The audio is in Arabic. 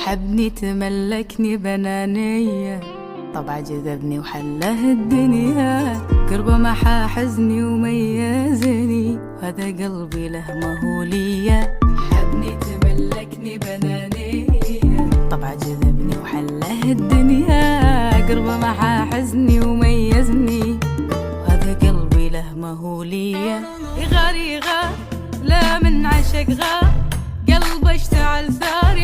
حبني تملكني بنانية، طبع جذبني وحله الدنيا، قربه ما حاحزني وميزني، وهذا قلبي له مهولية. حبني تملكني بنانية، طبع جذبني وحله الدنيا، قربه ما حاحزني وميزني، وهذا قلبي له مهولية. يغار يغار لا من عشق غار، قلبه اشتعل ثار